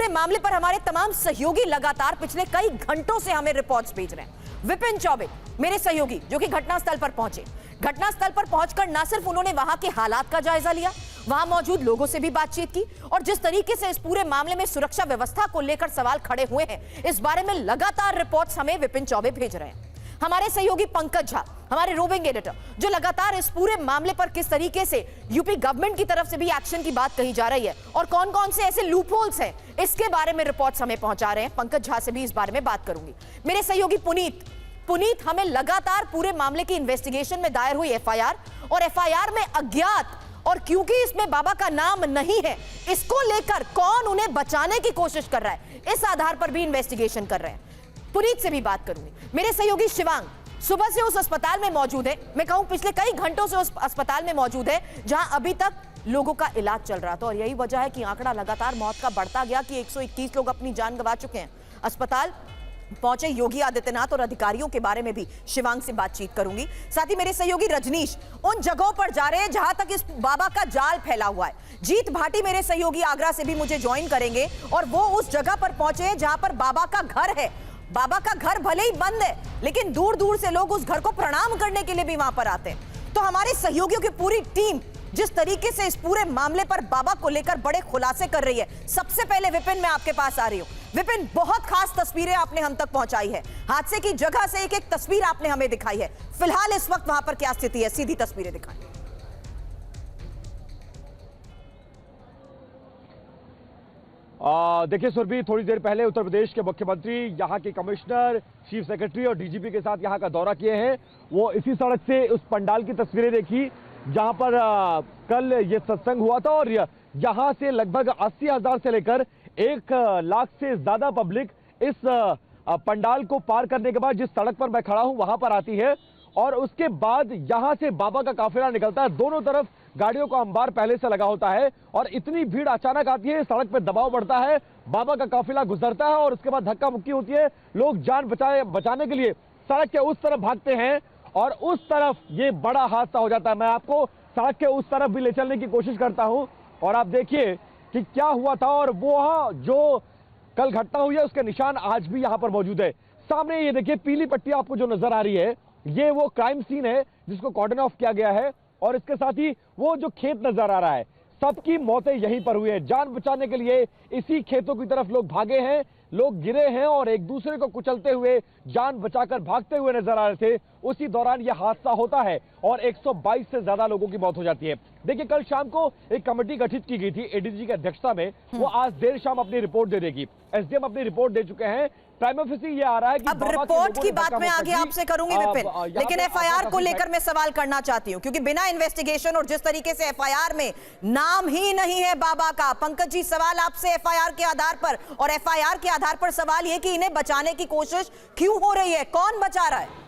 पूरे मामले पर हमारे तमाम सहयोगी लगातार पिछले कई घंटों से हमें रिपोर्ट्स भेज रहे हैं। विपिन चौबे मेरे सहयोगी जो कि घटनास्थल पर पहुंचे, घटनास्थल पर पहुंचकर न सिर्फ उन्होंने वहां के हालात का जायजा लिया, वहां मौजूद लोगों से भी बातचीत की और जिस तरीके से इस पूरे मामले में सुरक्षा व्यवस्था को लेकर सवाल खड़े हुए हैं, इस बारे में लगातार रिपोर्ट्स हमें विपिन चौबे भेज रहे हैं। हमारे सहयोगी पंकज झा, हमारे रोविंग एडिटर, जो लगातार इस पूरे मामले पर किस तरीके से यूपी गवर्नमेंट की तरफ से भी एक्शन की बात कही जा रही है और कौन कौन से ऐसे लूपहोल्स हैं, इसके बारे में रिपोर्ट्स हमें पहुंचा रहे हैं। पंकज झा से भी इस बारे में बात करूंगी। मेरे सहयोगी पुनीत हमें लगातार पूरे मामले की इन्वेस्टिगेशन में दायर हुई एफआईआर और एफआईआर में अज्ञात और क्योंकि इसमें बाबा का नाम नहीं है, इसको लेकर कौन उन्हें बचाने की कोशिश कर रहा है, इस आधार पर भी इन्वेस्टिगेशन कर रहे हैं। पुनीत से भी बात करूंगी। मेरे सहयोगी शिवांग सुबह से उस अस्पताल में मौजूद है, मैं कहूं पिछले कई घंटों से उस अस्पताल में मौजूद है जहां अभी तक लोगों का इलाज चल रहा था और यही वजह है कि आंकड़ा लगातार मौत का बढ़ता गया कि 121 लोग अपनी जान गंवा चुके हैं। अस्पताल पहुंचे योगी आदित्यनाथ और अधिकारियों के बारे में भी शिवांग से बातचीत करूंगी। साथ ही मेरे सहयोगी रजनीश उन जगहों पर जा रहे हैं जहां तक इस बाबा का जाल फैला हुआ है। जीत भाटी मेरे सहयोगी आगरा से भी मुझे ज्वाइन करेंगे और वो उस जगह पर पहुंचे हैं जहां पर बाबा का घर है। बाबा का घर भले ही बंद है, लेकिन दूर दूर से लोग उस घर को प्रणाम करने के लिए भी वहां पर आते हैं। तो हमारे सहयोगियों की पूरी टीम जिस तरीके से इस पूरे मामले पर बाबा को लेकर बड़े खुलासे कर रही है, सबसे पहले विपिन मैं आपके पास आ रही हूं। विपिन, बहुत खास तस्वीरें आपने हम तक पहुंचाई है, हादसे की जगह से एक एक तस्वीर आपने हमें दिखाई है। फिलहाल इस वक्त वहां पर क्या स्थिति है, सीधी तस्वीरें दिखाएं। देखिए सुरभि, थोड़ी देर पहले उत्तर प्रदेश के मुख्यमंत्री यहाँ के कमिश्नर, चीफ सेक्रेटरी और डीजीपी के साथ यहाँ का दौरा किए हैं। वो इसी सड़क से उस पंडाल की तस्वीरें देखी जहाँ पर कल ये सत्संग हुआ था और यहाँ से लगभग 80,000 से लेकर 1 लाख से ज्यादा पब्लिक इस पंडाल को पार करने के बाद जिस सड़क पर मैं खड़ा हूँ वहां पर आती है और उसके बाद यहाँ से बाबा का काफिला निकलता है। दोनों तरफ गाड़ियों का अंबार पहले से लगा होता है और इतनी भीड़ अचानक आती है, सड़क पे दबाव बढ़ता है, बाबा का काफिला गुजरता है और उसके बाद धक्का मुक्की होती है। लोग जान बचाने के लिए सड़क के उस तरफ भागते हैं और उस तरफ ये बड़ा हादसा हो जाता है। मैं आपको सड़क के उस तरफ भी ले चलने की कोशिश करता हूं और आप देखिए कि क्या हुआ था और वो जो कल घटना हुई है उसके निशान आज भी यहां पर मौजूद है। सामने ये देखिए पीली पट्टी आपको जो नजर आ रही है, ये वो क्राइम सीन है जिसको कॉर्डन ऑफ किया गया है और इसके साथ ही वो जो खेत नजर आ रहा है, सबकी मौतें यहीं पर हुई है। जान बचाने के लिए इसी खेतों की तरफ लोग भागे हैं, लोग गिरे हैं और एक दूसरे को कुचलते हुए जान बचाकर भागते हुए नजर आ रहे थे। उसी दौरान यह हादसा होता है और 122 से ज्यादा लोगों की मौत हो जाती है। देखिए कल शाम को एक कमेटी गठित की गई थी एडीजी की अध्यक्षता में, वो आज देर शाम अपनी रिपोर्ट दे देगी। एसडीएम अपनी रिपोर्ट दे चुके हैं। प्राइम ऑफिसर ये आ रहा है कि अब रिपोर्ट की बात मैं आगे आपसे करूंगी विपिन, लेकिन एफआईआर को लेकर मैं सवाल करना चाहती हूं क्योंकि बिना इन्वेस्टिगेशन और जिस तरीके से एफआईआर में नाम ही नहीं है बाबा का। पंकज जी, सवाल आपसे एफआईआर के आधार पर और एफआईआर के आधार पर सवाल यह कि इन्हें बचाने की कोशिश क्यों हो रही है, कौन बचा रहा है?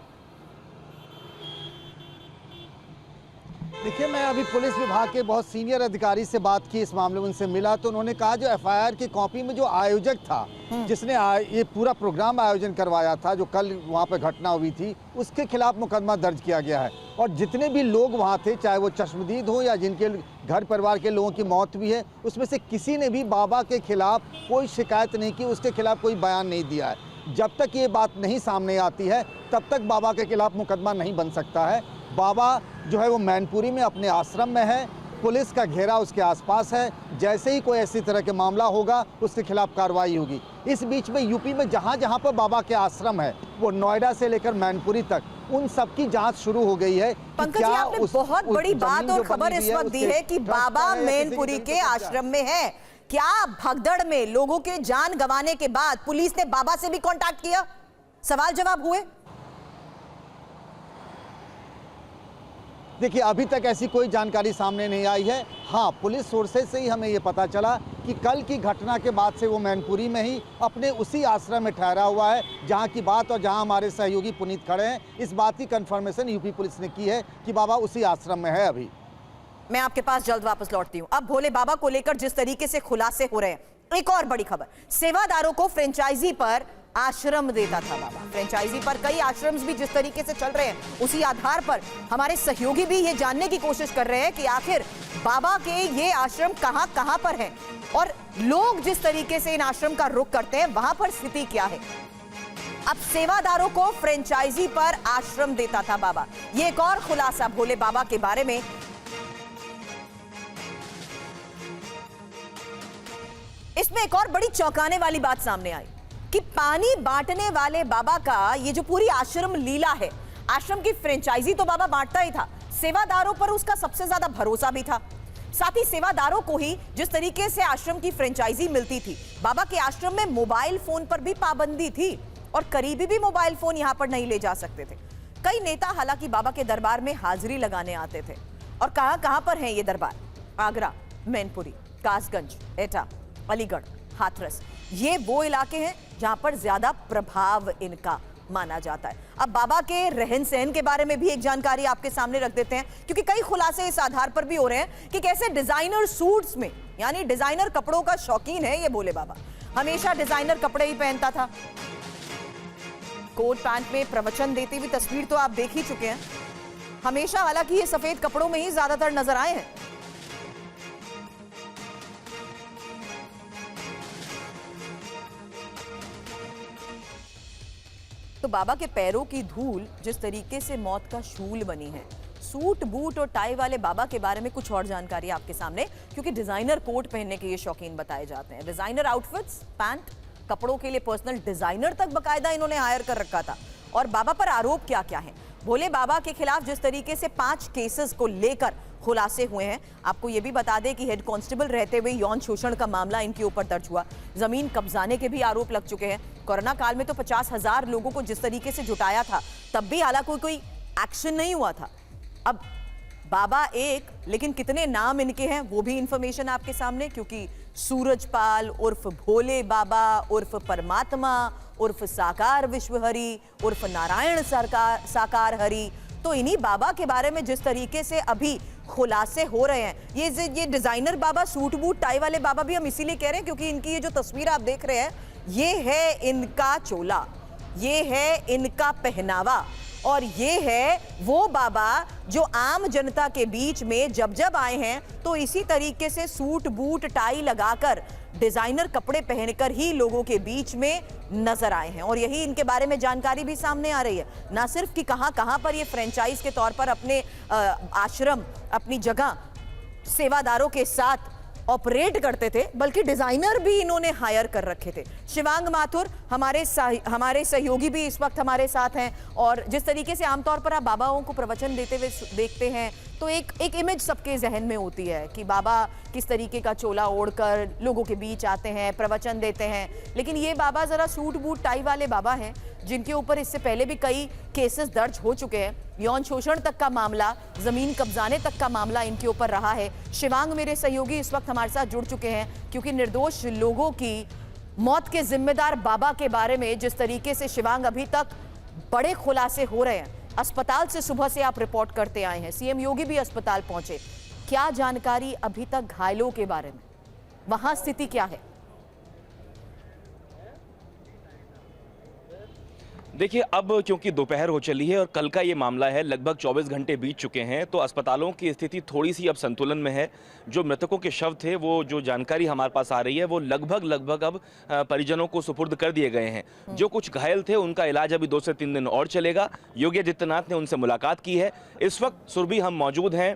देखिए, मैं अभी पुलिस विभाग के बहुत सीनियर अधिकारी से बात की, इस मामले में उनसे मिला तो उन्होंने कहा जो एफआईआर की कॉपी में जो आयोजक था, जिसने ये पूरा प्रोग्राम आयोजन करवाया था, जो कल वहां पर घटना हुई थी, उसके खिलाफ मुकदमा दर्ज किया गया है और जितने भी लोग वहां थे, चाहे वो चश्मदीद हो या जिनके घर परिवार के लोगों की मौत भी है, उसमें से किसी ने भी बाबा के खिलाफ कोई शिकायत नहीं की, उसके खिलाफ कोई बयान नहीं दिया है। जब तक ये बात नहीं सामने आती है तब तक बाबा के खिलाफ मुकदमा नहीं बन सकता है। बाबा जो है वो मैनपुरी में अपने आश्रम में है, पुलिस का घेरा उसके आसपास है। जैसे ही कोई ऐसी तरह के मामला होगा उसके खिलाफ कार्रवाई होगी। इस बीच में यूपी में जहां जहां पर बाबा के आश्रम है, वो नोएडा से लेकर मैनपुरी तक, उन सब की जांच शुरू हो गई है। पंकज जी, आपने बहुत बड़ी बात और खबर इस वक्त दी है कि बाबा मैनपुरी के आश्रम में है। क्या भगदड़ में लोगों के जान गंवाने के बाद पुलिस ने बाबा से भी कांटेक्ट किया, सवाल जवाब हुए? देखिए, अभी तक ऐसी कोई जानकारी सामने नहीं आई है। हाँ, पुलिस सोर्सेज से ही हमें ये पता चला कि कल की घटना के बाद से वो मैनपुरी में ही अपने उसी आश्रम में ठहरा हुआ है जहाँ की बात और जहाँ हमारे सहयोगी पुनीत खड़े हैं, इस बात की कंफर्मेशन यूपी पुलिस ने की है कि बाबा उसी आश्रम में है। अभी मैं आपके पास जल्द वापस लौटती हूं। अब भोले बाबा को लेकर जिस तरीके से खुलासे हो रहे हैं, एक और बड़ी खबर, सेवादारों को फ्रेंचाइजी पर आश्रम देता था बाबा। फ्रेंचाइजी पर कई आश्रम्स भी जिस तरीके से चल रहे हैं, उसी आधार पर हमारे सहयोगी भी ये जानने की कोशिश कर रहे हैं कि आखिर बाबा के ये आश्रम कहां कहां पर हैं और लोग जिस तरीके से इन आश्रम का रुख करते हैं वहां पर स्थिति क्या है। अब सेवादारों को फ्रेंचाइजी पर आश्रम देता था बाबा, ये एक और खुलासा भोले बाबा के बारे में। इसमें एक और बड़ी चौंकाने वाली बात सामने आई कि पानी बांटने वाले बाबा का ये जो पूरी आश्रम लीला है, आश्रम की फ्रेंचाइजी तो बाबा बांटता ही था, सेवादारों पर उसका सबसे ज्यादा भरोसा भी था। साथ ही सेवादारों को ही जिस तरीके से आश्रम की फ्रेंचाइजी मिलती थी, बाबा के आश्रम में मोबाइल फोन पर भी पाबंदी थी और करीबी भी मोबाइल फोन यहां पर नहीं ले जा सकते थे। कई नेता हालांकि बाबा के दरबार में हाजिरी लगाने आते थे। और कहां पर हैं ये दरबार? आगरा, मैनपुरी, कासगंज, एटा, अलीगढ़, हाथरस, ये वो इलाके हैं जहां पर ज्यादा प्रभाव इनका माना जाता है। अब बाबा के रहन सहन के बारे में भी एक जानकारी आपके सामने रख देते हैं, क्योंकि कई खुलासे इस आधार पर भी हो रहे हैं कि कैसे डिजाइनर सूट्स में, यानी डिजाइनर कपड़ों का शौकीन है ये भोले बाबा, हमेशा डिजाइनर कपड़े ही पहनता था। कोट पैंट में प्रवचन देते हुए तस्वीर तो आप देख ही चुके हैं। हमेशा हालांकि ये सफेद कपड़ों में ही ज्यादातर नजर आए हैं। तो बाबा के पैरों की धूल जिस तरीके से मौत का शूल बनी है, सूट बूट और टाई वाले बाबा के बारे में कुछ और जानकारी आपके सामने, क्योंकि डिजाइनर कोट पहनने के ये शौकीन बताए जाते हैं। डिजाइनर आउटफिट्स, पैंट, कपड़ों के लिए पर्सनल डिजाइनर तक बकायदा इन्होंने हायर कर रखा था। और बाबा पर आरोप क्या क्या है? भोले बाबा के खिलाफ जिस तरीके से 5 केसेस को लेकर खुलासे हुए हैं, आपको यह भी बता दें कि हेड कांस्टेबल रहते हुए यौन शोषण का मामला इनके ऊपर दर्ज हुआ, जमीन कब्जाने के भी आरोप लग चुके हैं। कोरोना काल में तो 50,000 लोगों को जिस तरीके से जुटाया था, तब भी हालांकि कोई एक्शन नहीं हुआ था। अब बाबा एक, लेकिन कितने नाम इनके हैं वो भी इंफॉर्मेशन आपके सामने, क्योंकि सूरजपाल उर्फ भोले बाबा उर्फ परमात्मा उर्फ साकार विश्वहरि उर्फ नारायण साकार हरि, तो इन्हीं बाबा के बारे में जिस तरीके से अभी खुलासे हो रहे हैं, ये डिजाइनर बाबा, सूट बूट टाई वाले बाबा भी हम इसीलिए कह रहे हैं क्योंकि इनकी ये जो तस्वीर आप देख रहे हैं, ये है इनका चोला, ये है इनका पहनावा, और ये है वो बाबा जो आम जनता के बीच में जब जब आए हैं तो इसी तरीके से सूट बूट टाई लगाकर डिजाइनर कपड़े पहनकर ही लोगों के बीच में नजर आए हैं। और यही इनके बारे में जानकारी भी सामने आ रही है, ना सिर्फ कि कहां कहां पर ये फ्रेंचाइज के तौर पर अपने आश्रम, अपनी जगह सेवादारों के साथ ऑपरेट करते थे, बल्कि डिजाइनर भी इन्होंने हायर कर रखे थे। शिवांग माथुर हमारे सहयोगी भी इस वक्त हमारे साथ हैं, और जिस तरीके से आमतौर पर आप बाबाओं को प्रवचन देते हुए देखते हैं तो एक इमेज सबके जहन में होती है कि बाबा किस तरीके का चोला ओढ़कर लोगों के बीच आते हैं, प्रवचन देते हैं, लेकिन ये बाबा जरा सूट बूट टाई वाले बाबा हैं जिनके ऊपर इससे पहले भी कई केसेस दर्ज हो चुके हैं। यौन शोषण तक का मामला, जमीन कब्जाने तक का मामला इनके ऊपर रहा है। शिवांग मेरे सहयोगी इस वक्त हमारे साथ जुड़ चुके हैं, क्योंकि निर्दोष लोगों की मौत के जिम्मेदार बाबा के बारे में जिस तरीके से शिवांग अभी तक बड़े खुलासे हो रहे हैं। अस्पताल से सुबह से आप रिपोर्ट करते आए हैं, सीएम योगी भी अस्पताल पहुंचे, क्या जानकारी अभी तक घायलों के बारे में, वहां स्थिति क्या है? देखिए, अब क्योंकि दोपहर हो चली है और कल का ये मामला है, लगभग 24 घंटे बीत चुके हैं, तो अस्पतालों की स्थिति थोड़ी सी अब संतुलन में है। जो मृतकों के शव थे, वो जो जानकारी हमारे पास आ रही है, वो लगभग अब परिजनों को सुपुर्द कर दिए गए हैं। जो कुछ घायल थे उनका इलाज अभी 2 से 3 दिन और चलेगा। योगी आदित्यनाथ ने उनसे मुलाकात की है। इस वक्त सुरभि हम मौजूद हैं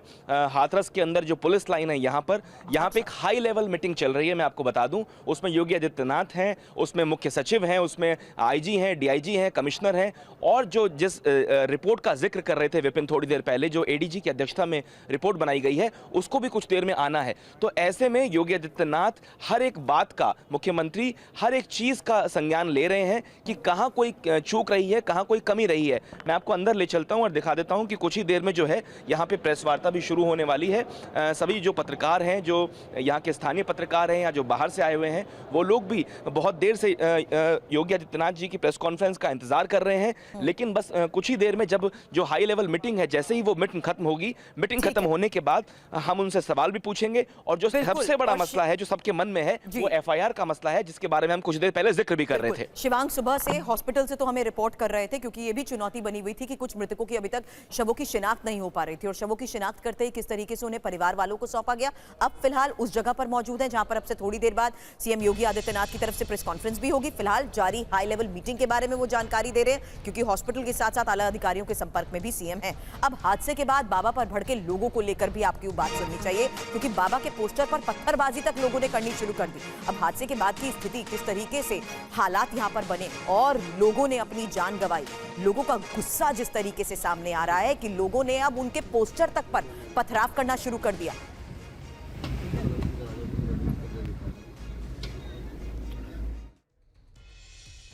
हाथरस के अंदर, जो पुलिस लाइन है यहाँ पे एक हाई लेवल मीटिंग चल रही है, मैं आपको बता दूं। उसमें योगी आदित्यनाथ हैं, उसमें मुख्य सचिव हैं, उसमें IG हैं, DIG हैं, कमिश्नर हैं, और जो जिस रिपोर्ट का जिक्र कर रहे थे विपिन थोड़ी देर पहले, जो ADG की अध्यक्षता में रिपोर्ट बनाई गई है, उसको भी कुछ देर में आना है। तो ऐसे में योगी आदित्यनाथ हर एक बात का, मुख्यमंत्री हर एक चीज का संज्ञान ले रहे हैं कि कहां कोई चूक रही है, कहां कोई कमी रही है। मैं आपको अंदर ले चलता हूं और दिखा देता हूं कि कुछ ही देर में जो है यहाँ पे प्रेस वार्ता भी शुरू होने वाली है। सभी जो पत्रकार हैं, जो यहाँ के स्थानीय पत्रकार हैं या जो बाहर से आए हुए हैं, वो लोग भी बहुत देर से योगी आदित्यनाथ जी की प्रेस कॉन्फ्रेंस का इंतजार इंतजार कर रहे हैं, लेकिन बस कुछ ही देर में जब जो हाई लेवल मीटिंग है, जैसे ही वो मीटिंग खत्म होगी, मीटिंग खत्म होने के बाद हम उनसे सवाल भी पूछेंगे। और जो सबसे बड़ा मसला है जो सबके मन में है वो एफआईआर का मसला है, जिसके बारे में हम कुछ देर पहले जिक्र भी कर रहे थे। शिवांग सुबह से हॉस्पिटल से तो हमें रिपोर्ट कर रहे थे, क्योंकि ये भी चुनौती बनी हुई थी कि कुछ मृतकों की अभी तक शवों की शिनाख्त नहीं हो पा रही थी, और शवों की शिनाख्त करते ही किस तरीके से उन्हें परिवार वालों को सौंपा गया। अब फिलहाल उस जगह पर मौजूद है जहां पर अब से थोड़ी देर बाद सीएम योगी आदित्यनाथ की तरफ से प्रेस कॉन्फ्रेंस भी होगी। फिलहाल जारी हाई लेवल मीटिंग के बारे में वो जानकारी दे रहे हैं, क्योंकि हॉस्पिटल के साथ साथ आला अधिकारियों के संपर्क में भी सीएम है। अब हादसे के बाद बाबा पर भड़के लोगों को लेकर भी आपकी बात सुननी चाहिए, क्योंकि बाबा के पोस्टर पर पत्थरबाजी तक लोगों ने करनी शुरू कर दी। अब हादसे के बाद की स्थिति, किस तरीके से हालात यहां पर बने और लोगों ने अपनी जान गंवाई, लोगों का गुस्सा जिस तरीके से सामने आ रहा है कि लोगों ने अब उनके पोस्टर तक पर पथराव करना शुरू कर दिया।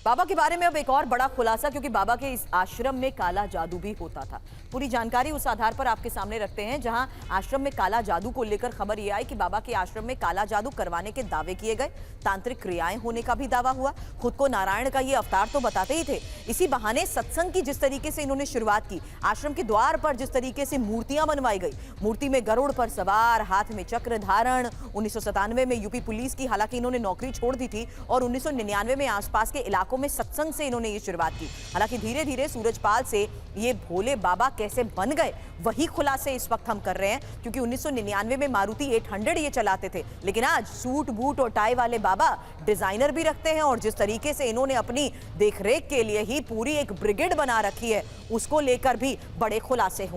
बाबा के बारे में अब एक और बड़ा खुलासा, क्योंकि बाबा के इस आश्रम में काला जादू भी होता था। पूरी जानकारी उस आधार पर आपके सामने रखते हैं, जहां आश्रम में काला जादू को लेकर खबर यह आई कि बाबा के आश्रम में काला जादू करवाने के दावे किए गए, तांत्रिक क्रियाएं होने का भी दावा हुआ। खुद को नारायण का ये अवतार तो बताते ही थे, इसी बहाने सत्संग की जिस तरीके से इन्होंने शुरुआत की, आश्रम के द्वार पर जिस तरीके से मूर्तियां बनवाई गई, मूर्ति में गरुड़ पर सवार, हाथ में चक्र धारण। 1997 में यूपी पुलिस की हालांकि इन्होंने नौकरी छोड़ दी थी, और 1999 में आसपास के इलाकों में सत्संग से इन्होंने ये शुरुआत की। हालांकि धीरे धीरे सूरजपाल से ये भोले बाबा कैसे बन गए, वही खुलासे इस वक्त हम कर रहे हैं, क्योंकि 1999 में मारुति 800 ये चलाते थे, लेकिन आज सूट बूट और टाई वाले बाबा डिजाइनर भी रखते हैं। और जिस तरीके से इन्होंने अपनी देखरेख के लिए ही पूरी एक ब्रिगेड बना रखी है, उसको लेकर भी बड़े खुलासे हुए।